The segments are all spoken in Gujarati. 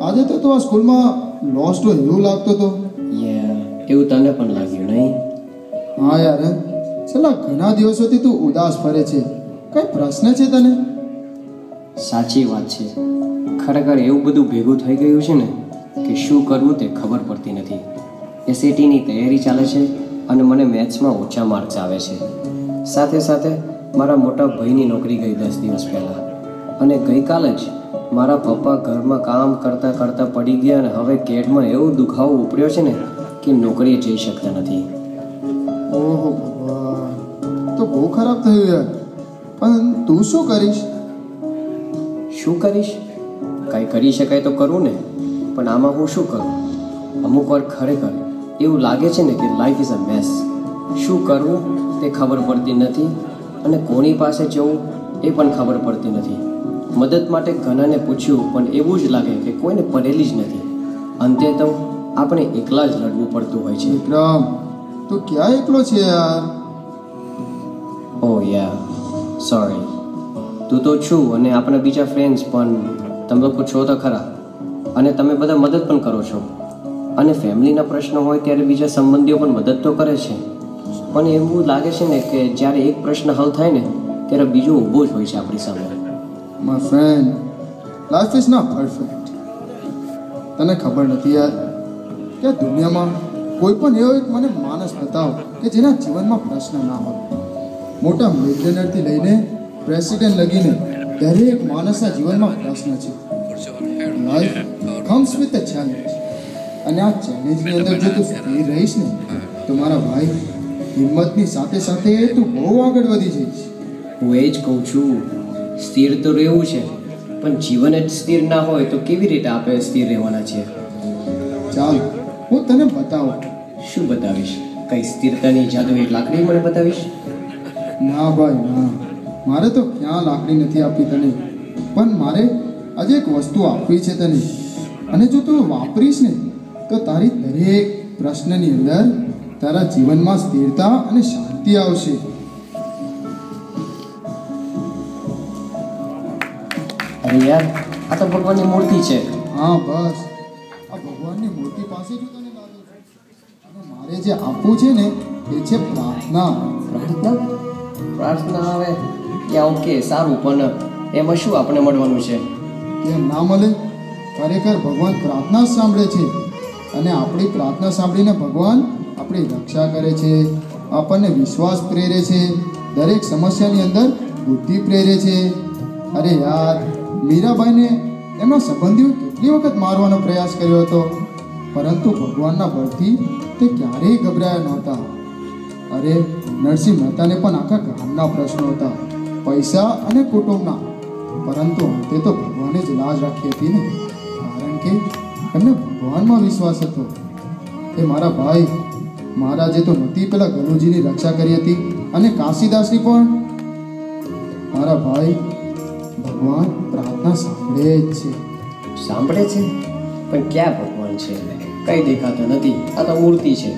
આજે તો તું આ સ્કૂલમાં લોસ્ટ હોય એવું લાગતો હતો. એવું તને પણ લાગ્યું નહીં? હા યાર, છેલ્લા ઘણા દિવસોથી તું ઉદાસ ફરે છે. કઈ પ્રશ્ન છે તને? સાચી વાત છે. ખરેખર એવું બધું ભેગું થઈ ગયું છે ને કે શું કરવું તે ખબર પડતી નથી. એસએટીની તૈયારી ચાલે છે અને મને મેથ્સમાં ઓછા માર્ક્સ આવે છે. સાથે સાથે મારા મોટા ભાઈની નોકરી ગઈ 10 દિવસ પહેલાં, અને ગઈકાલે જ મારા પપ્પા ઘરમાં કામ કરતાં કરતાં પડી ગયા અને હવે કેડમાં એવું દુખાવો ઉપડ્યો છે ને કે નોકરીએ જઈ શકતા નથી. ઓહો ભગવાન, તો બહુ ખરાબ થયું યાર. પણ તું શું કરીશ? શું કરીશ? કાંઈ કરી શકાય તો કરું ને, પણ આમાં હું શું કરું? અમુક વાર ખરેખર એવું લાગે છે ને કે લાઈફ ઇઝ અ મેસ. શું કરવું તે ખબર પડતી નથી અને કોની પાસે જવું એ પણ ખબર પડતી નથી. મદદ માટે ઘણાને પૂછ્યું પણ એવું જ લાગે કે કોઈને પડેલી જ નથી. અંતે તો આપણે એકલા જ લડવું પડતું હોય છે. વિક્રમ, તું ક્યાં એકલો છે યાર? ઓહ સોરી. તું તો છું અને આપણા બીજા ફ્રેન્ડ્સ પણ તમે લોકો છો તો ખરા, અને તમે બધા મદદ પણ કરો છો. અને ફેમિલીના પ્રશ્નો હોય ત્યારે બીજા સંબંધીઓ પણ મદદ તો કરે છે. પણ એવું લાગે છે ને કે જ્યારે એક પ્રશ્ન હલ થાય ને ત્યારે બીજો ઊભો જ હોય છે આપણી સામે. My friend, life is not perfect. તને ખબર નથી યાર કે દુનિયામાં કોઈ પણ એવો એક મને માણસ બતાવો કે જેના જીવનમાં પ્રશ્ન ના હોય. મોટા મિલિયનરથી લઈને પ્રેસિડેન્ટ લગીને દરેક માણસના જીવનમાં પ્રશ્ન છે. Life comes with a challenge, અને આ ચેલેન્જની અંદર જો તું સ્થિર રહીશ ને તો મારા ભાઈ, હિંમતની સાથે સાથે તું બહુ આગળ વધી જઈશ. હું એ જ કહું છું, સ્થિર તો રહેવું છે, પણ જીવન જ સ્થિર ના હોય તો કેવી રીતે આપણે સ્થિર રહેવાના છીએ? ચાલ હું તને બતાવું. શું બતાવીશ? કઈ સ્થિરતાની જાદુઈ લાકડી મને બતાવીશ? ના ભાઈ ના, મારે તો ક્યાં લાકડી નથી આપી તને, પણ મારે આજે એક વસ્તુ આપવી છે તને. અને જો તું વાપરીશ ને તો તારી દરેક પ્રશ્નની અંદર તારા જીવનમાં સ્થિરતા અને શાંતિ આવશે. અરે યાર, આ તો ભગવાનની મૂર્તિ છે. હા બસ, આ ભગવાનની મૂર્તિ પાસે જ તને લાવ્યો છું. અને મારે જે આપવું છે ને એ છે પ્રાર્થના. પ્રાર્થના આવે ત્યાં ઓકે સારું, પણ એમાં શું આપણે મળવાનું છે? કેમ ના મળે? ખરેખર ભગવાન પ્રાર્થના જ સાંભળે છે, અને આપણી પ્રાર્થના સાંભળીને ભગવાન આપણી રક્ષા કરે છે, આપણને વિશ્વાસ પ્રેરે છે, દરેક સમસ્યાની અંદર બુદ્ધિ પ્રેરે છે. અરે યાર, મીરાબાઈને એમના સંબંધીઓ કેટલી વખત મારવાનો પ્રયાસ કર્યો હતો, પરંતુ ભગવાનના બળથી તે ક્યારેય ગભરાયા નહોતા. અરે નરસિંહ મહેતાને પણ આખા ગામના પ્રશ્નો હતા, પૈસા અને કુટુંબના, પરંતુ અંતે તો ભગવાને જ લાજ રાખી હતી ને, કારણ કે એમને ભગવાનમાં વિશ્વાસ હતો. એ મારા ભાઈ, મહારાજે તો નથી પેલા ગલુજીની રક્ષા કરી હતી, અને કાશીદાસની પણ. મારા ભાઈ, ભગવાન પ્રાર્થના સાંભળે જ છે. સાંભળે છે? પણ ક્યાં ભગવાન છે? કંઈ દેખાતો નથી. આ તો મૂર્તિ છે.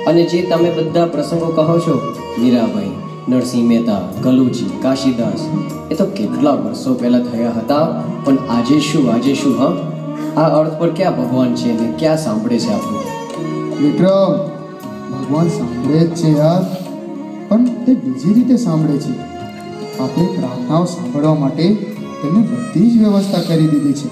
અને જે તમે બધા પ્રસંગો કહો છો, મીરાબાઈ, નરસિંહ મહેતા, ગલુજી, કાશીદાસ, એ તો કેટલા વર્ષો પહેલા થયા હતા. પણ આજે શું? હા, આ અર્થ પર ક્યાં ભગવાન છે અને ક્યાં સાંભળે છે આપણું? વિક્રમ, ભગવાન સાંભળે જ છે યાર, પણ તે બીજી રીતે સાંભળે છે. આપણી પ્રાર્થનાઓ સાંભળવા માટે તેમણે બધી જ વ્યવસ્થા કરી દીધી છે.